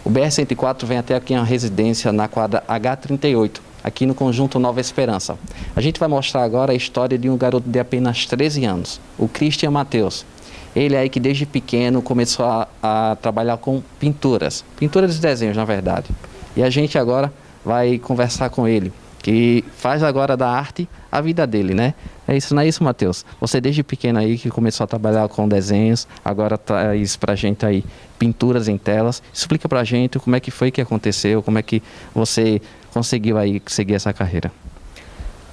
O BR-104 vem até aqui em uma residência na quadra H38, aqui no Conjunto Nova Esperança. A gente vai mostrar agora a história de um garoto de apenas 13 anos, o Christian Matheus. Ele aí que desde pequeno começou a trabalhar com pinturas de desenhos, na verdade. E a gente agora vai conversar com ele, que faz agora da arte a vida dele, né? É isso, não é isso, Matheus? Você desde pequeno aí que começou a trabalhar com desenhos, agora traz pra gente aí pinturas em telas. Explica pra gente como é que foi que aconteceu, como é que você conseguiu aí seguir essa carreira.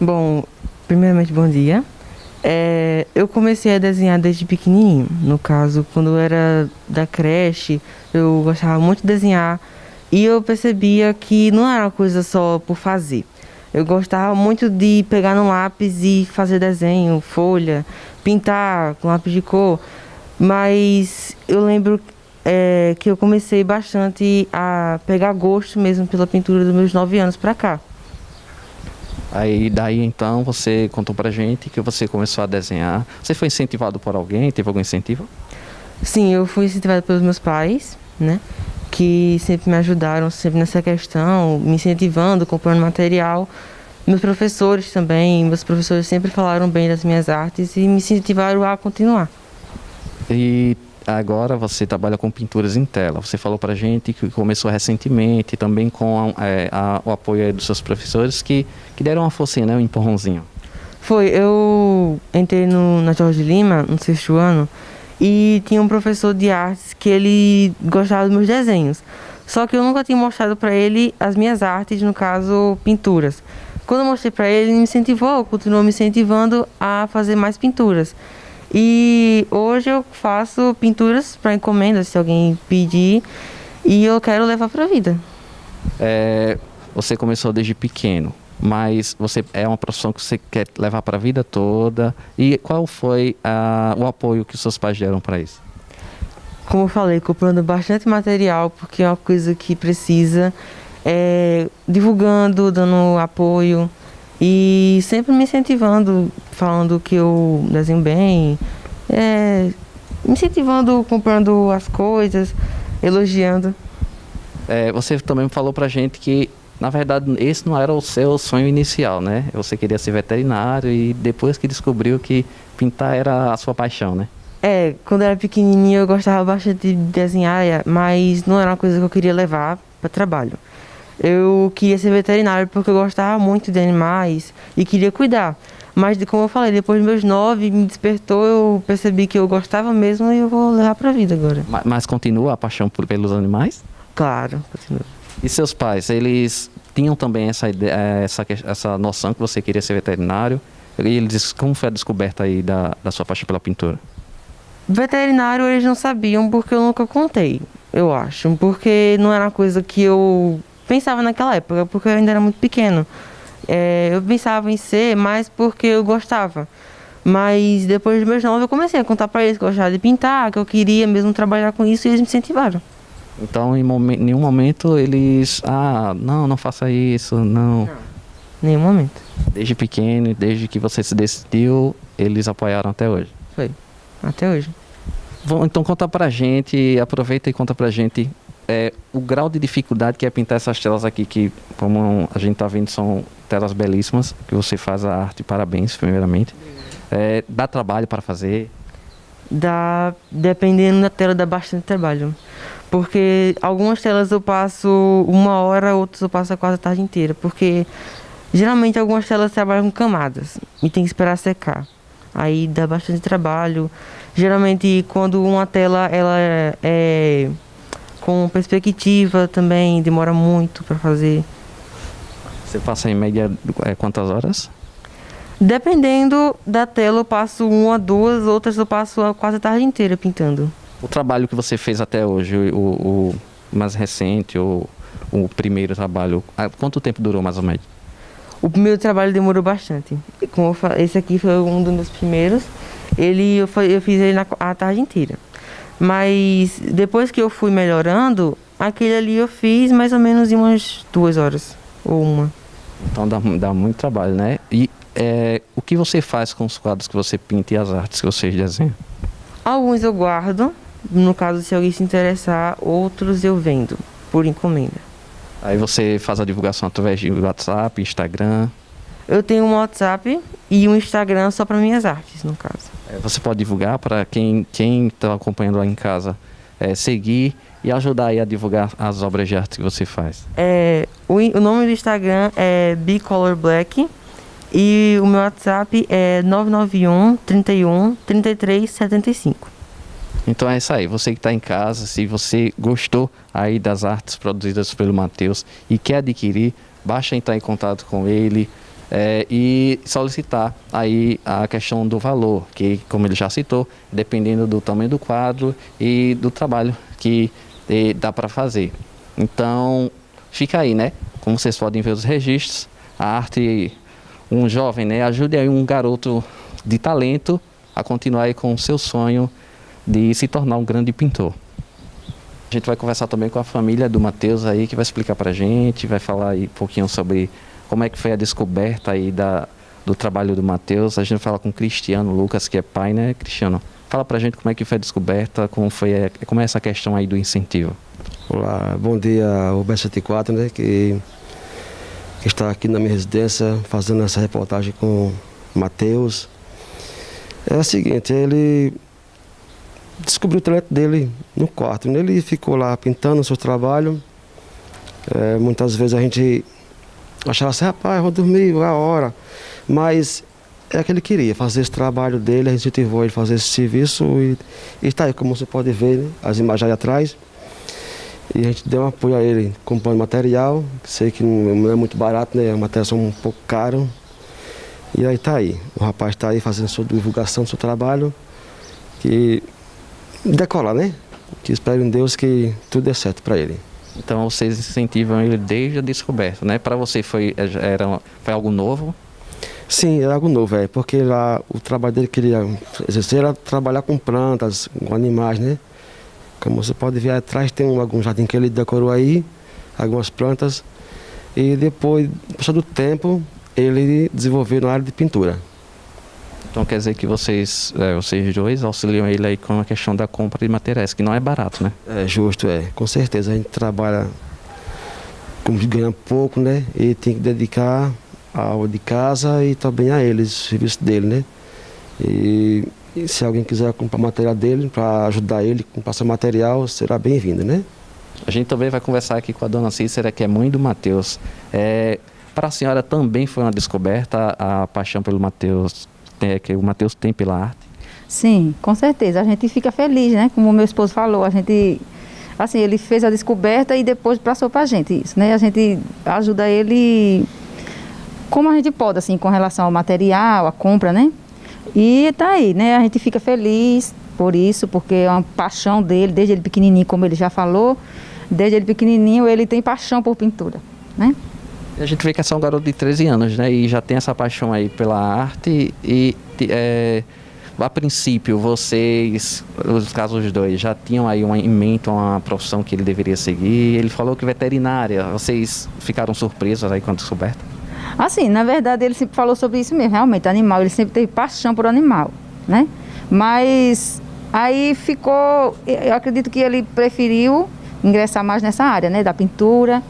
Bom, primeiramente, bom dia. Eu comecei a desenhar desde pequenininho. No caso, quando eu era da creche, eu gostava muito de desenhar e eu percebia que não era uma coisa só por fazer. Eu gostava muito de pegar no lápis e fazer desenho, folha, pintar com lápis de cor, mas eu lembro que eu comecei bastante a pegar gosto mesmo pela pintura dos meus 9 anos para cá. Aí daí então você contou pra gente que você começou a desenhar. Você foi incentivado por alguém? Teve algum incentivo? Sim, eu fui incentivada pelos meus pais, né? Que sempre me ajudaram sempre nessa questão, me incentivando, comprando material. Meus professores também, meus professores sempre falaram bem das minhas artes e me incentivaram a continuar. E agora você trabalha com pinturas em tela. Você falou pra gente que começou recentemente, também com o apoio aí dos seus professores que deram uma forcinha, né? Um empurrãozinho. Foi, eu entrei na Jorge Lima, no 6º ano, e tinha um professor de artes que ele gostava dos meus desenhos. Só que eu nunca tinha mostrado para ele as minhas artes, no caso, pinturas. Quando eu mostrei para ele, ele me incentivou, continuou me incentivando a fazer mais pinturas. E hoje eu faço pinturas para encomenda, se alguém pedir, e eu quero levar para a vida. Você começou desde pequeno, mas é uma profissão que você quer levar para a vida toda. E qual foi o apoio que os seus pais deram para isso? Como eu falei, comprando bastante material, porque é uma coisa que precisa, divulgando, dando apoio e sempre me incentivando, falando que eu desenho bem, me incentivando, comprando as coisas, elogiando. Você também falou pra gente que, na verdade, esse não era o seu sonho inicial, né? Você queria ser veterinário e depois que descobriu que pintar era a sua paixão, né? Quando eu era pequenininha eu gostava bastante de desenhar, mas não era uma coisa que eu queria levar para trabalho. Eu queria ser veterinário porque eu gostava muito de animais e queria cuidar. Mas, como eu falei, depois dos meus 9 me despertou, eu percebi que eu gostava mesmo e eu vou levar para a vida agora. Mas continua a paixão pelos animais? Claro, continua. E seus pais, eles tinham também essa ideia, essa noção que você queria ser veterinário? E eles, como foi a descoberta aí da sua paixão pela pintura? Veterinário eles não sabiam porque eu nunca contei, eu acho. Porque não era uma coisa que eu pensava naquela época, porque eu ainda era muito pequeno. Eu pensava em ser mais porque eu gostava. Mas depois dos meus 9 eu comecei a contar para eles que eu gostava de pintar, que eu queria mesmo trabalhar com isso e eles me incentivaram. Então, em nenhum momento eles... não faça isso, não. Nenhum momento. Desde pequeno, desde que você se decidiu, eles apoiaram até hoje? Foi, até hoje. Bom, então conta pra gente, aproveita e conta pra gente o grau de dificuldade que é pintar essas telas aqui, que como a gente tá vendo são telas belíssimas, que você faz a arte, parabéns, primeiramente. Dá trabalho para fazer? Dependendo da tela, dá bastante trabalho. Porque algumas telas eu passo 1 hora, outras eu passo quase a tarde inteira. Porque geralmente algumas telas trabalham com camadas e tem que esperar secar. Aí dá bastante trabalho. Geralmente quando uma tela ela é com perspectiva também demora muito para fazer. Você passa em média quantas horas? Dependendo da tela eu passo 1 a 2, outras eu passo quase a tarde inteira pintando. O trabalho que você fez até hoje, o mais recente, o primeiro trabalho, quanto tempo durou mais ou menos? O primeiro trabalho demorou bastante. Como eu falei, esse aqui foi um dos meus primeiros. Eu fiz ele a tarde inteira. Mas depois que eu fui melhorando, aquele ali eu fiz mais ou menos em umas 2 horas ou 1. Então dá muito trabalho, né? E o que você faz com os quadros que você pinta e as artes que você desenha? Alguns eu guardo, no caso se alguém se interessar, outros eu vendo. por encomenda. Aí você faz a divulgação através de WhatsApp, Instagram. Eu tenho um WhatsApp e um Instagram só para minhas artes, no caso. Você pode divulgar para quem está acompanhando lá em casa, seguir e ajudar aí a divulgar as obras de arte que você faz. O nome do Instagram é Bicolor Black e o meu WhatsApp é 991 31 33 75. Então é isso aí, você que está em casa, se você gostou aí das artes produzidas pelo Matheus e quer adquirir, basta entrar em contato com ele e solicitar aí a questão do valor, que como ele já citou, dependendo do tamanho do quadro e do trabalho que dá para fazer. Então fica aí, né? Como vocês podem ver os registros, a arte, um jovem, né? Ajude aí um garoto de talento a continuar aí com o seu sonho de se tornar um grande pintor. A gente vai conversar também com a família do Matheus aí, que vai explicar pra gente, vai falar aí um pouquinho sobre como é que foi a descoberta aí do trabalho do Matheus. A gente vai falar com o Cristiano Lucas, que é pai, né, Cristiano? Fala pra gente como é que foi a descoberta, como é essa questão aí do incentivo. Olá, bom dia, o B74, né, que está aqui na minha residência fazendo essa reportagem com o Matheus. É o seguinte, ele descobriu o talento dele no quarto, né? Ele ficou lá pintando o seu trabalho. Muitas vezes a gente achava assim, rapaz, vou dormir a hora. Mas é que ele queria fazer esse trabalho dele, a gente incentivou ele a fazer esse serviço e está aí, como você pode ver, né? As imagens aí atrás. E a gente deu um apoio a ele comprando material, sei que não é muito barato, né? Os materiais são um pouco caros. E aí está aí, o rapaz está aí fazendo sua divulgação do seu trabalho, que decolar, né? Que espero em Deus que tudo dê certo para ele. Então vocês incentivam ele desde a descoberta, né? Para você foi algo novo? Sim, é algo novo, porque lá o trabalho dele que ele queria exercer era trabalhar com plantas, com animais, né? Como você pode ver atrás tem algum jardim que ele decorou aí, algumas plantas. E depois, passado do tempo, ele desenvolveu na área de pintura. Então quer dizer que vocês dois auxiliam ele aí com a questão da compra de materiais, que não é barato, né? É justo, com certeza. A gente trabalha, como ganha pouco, né? E tem que dedicar ao de casa e também a eles, o serviço dele, né? E se alguém quiser comprar material dele, para ajudar ele a comprar seu material, será bem-vindo, né? A gente também vai conversar aqui com a dona Cícera, que é mãe do Matheus. Para a senhora também foi uma descoberta a paixão pelo Matheus, que o Matheus tem pela arte? Sim, com certeza. A gente fica feliz, né? Como o meu esposo falou, a gente, assim, ele fez a descoberta e depois passou para a gente isso, né? A gente ajuda ele como a gente pode, assim, com relação ao material, a compra, né? E tá aí, né? A gente fica feliz por isso, porque é uma paixão dele, desde ele pequenininho, como ele já falou, desde ele pequenininho ele tem paixão por pintura, né? A gente vê que é só um garoto de 13 anos, né? E já tem essa paixão aí pela arte a princípio, vocês, os casos dois, já tinham aí em mente uma profissão que ele deveria seguir. Ele falou que veterinária. Vocês ficaram surpresos aí com a descoberta? Assim, na verdade, ele sempre falou sobre isso mesmo, realmente, animal. Ele sempre teve paixão por animal, né? Mas aí ficou, eu acredito que ele preferiu ingressar mais nessa área, né? Da pintura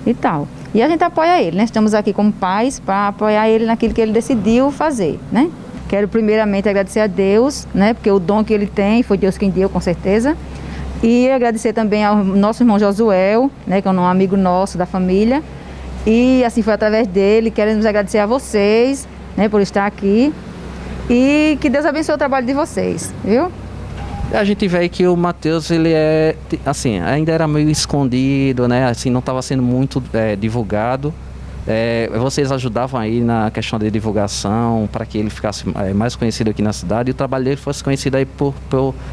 e tal. E a gente apoia ele, né? Estamos aqui como pais para apoiar ele naquilo que ele decidiu fazer, né? Quero primeiramente agradecer a Deus, né? Porque o dom que ele tem foi Deus quem deu, com certeza. E agradecer também ao nosso irmão Josuel, né? Que é um amigo nosso da família. E assim foi através dele. Queremos agradecer a vocês, né? Por estar aqui. E que Deus abençoe o trabalho de vocês, viu? A gente vê aí que o Matheus, ele assim, ainda era meio escondido, né? Assim, não estava sendo muito divulgado. Vocês ajudavam aí na questão de divulgação para que ele ficasse mais conhecido aqui na cidade e o trabalho dele fosse conhecido aí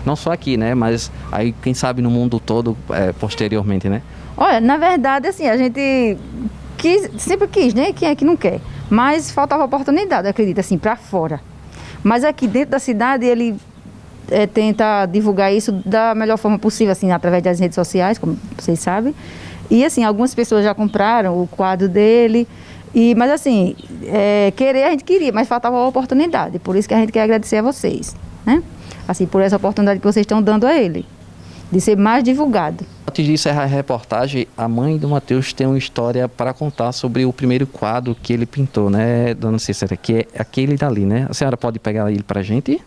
não só aqui, né? Mas aí, quem sabe, no mundo todo posteriormente, né? Olha, na verdade, assim, a gente sempre quis, né? Quem é que não quer? Mas faltava oportunidade, acredito, assim, para fora. Mas aqui dentro da cidade, ele tenta divulgar isso da melhor forma possível, assim, através das redes sociais, como vocês sabem. E, assim, algumas pessoas já compraram o quadro dele. Mas, assim, querer a gente queria, mas faltava a oportunidade. Por isso que a gente quer agradecer a vocês, né? Assim, por essa oportunidade que vocês estão dando a ele, de ser mais divulgado. Antes de encerrar a reportagem, a mãe do Mateus tem uma história para contar sobre o primeiro quadro que ele pintou, né, dona Cícera, que é aquele dali, né? A senhora pode pegar ele para a gente?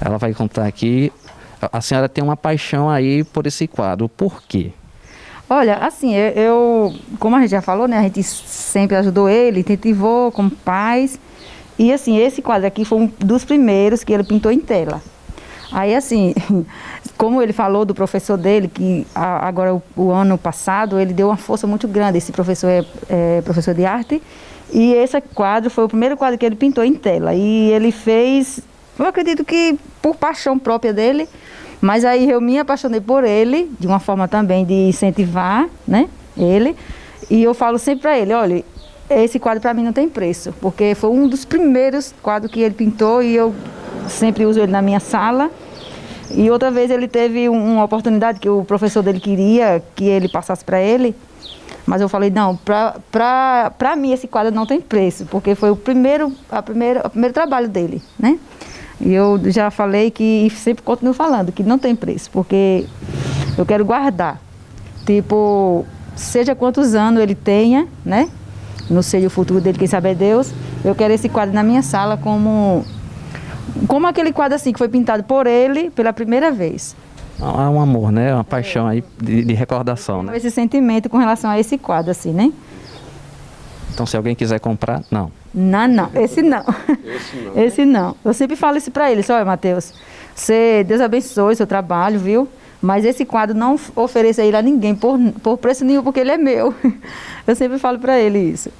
Ela vai contar aqui. A senhora tem uma paixão aí por esse quadro, por quê? Olha, assim, como a gente já falou, né, a gente sempre ajudou ele, incentivou como pais. E assim, esse quadro aqui foi um dos primeiros que ele pintou em tela. Aí assim, como ele falou do professor dele, que agora o ano passado ele deu uma força muito grande, esse professor é professor de arte, e esse quadro foi o primeiro quadro que ele pintou em tela. E ele fez, eu acredito que por paixão própria dele, mas aí eu me apaixonei por ele, de uma forma também de incentivar, né, ele, e eu falo sempre para ele, olha, esse quadro para mim não tem preço, porque foi um dos primeiros quadros que ele pintou e eu sempre uso ele na minha sala. E outra vez ele teve uma oportunidade que o professor dele queria que ele passasse para ele, mas eu falei, não, para mim esse quadro não tem preço, porque foi o primeiro trabalho dele, né? E eu já falei que, e sempre continuo falando, que não tem preço, porque eu quero guardar, tipo, seja quantos anos ele tenha, né? Não sei o futuro dele, quem sabe é Deus, eu quero esse quadro na minha sala como aquele quadro assim que foi pintado por ele pela primeira vez. Há um amor, né? Uma paixão aí de recordação, né? Esse sentimento com relação a esse quadro assim, né? Então se alguém quiser comprar, não. Não, esse não. Esse não. Eu sempre falo isso para ele, olha, Mateus, Deus abençoe o seu trabalho, viu? Mas esse quadro não ofereça ele a ninguém por preço nenhum, porque ele é meu. Eu sempre falo para ele isso.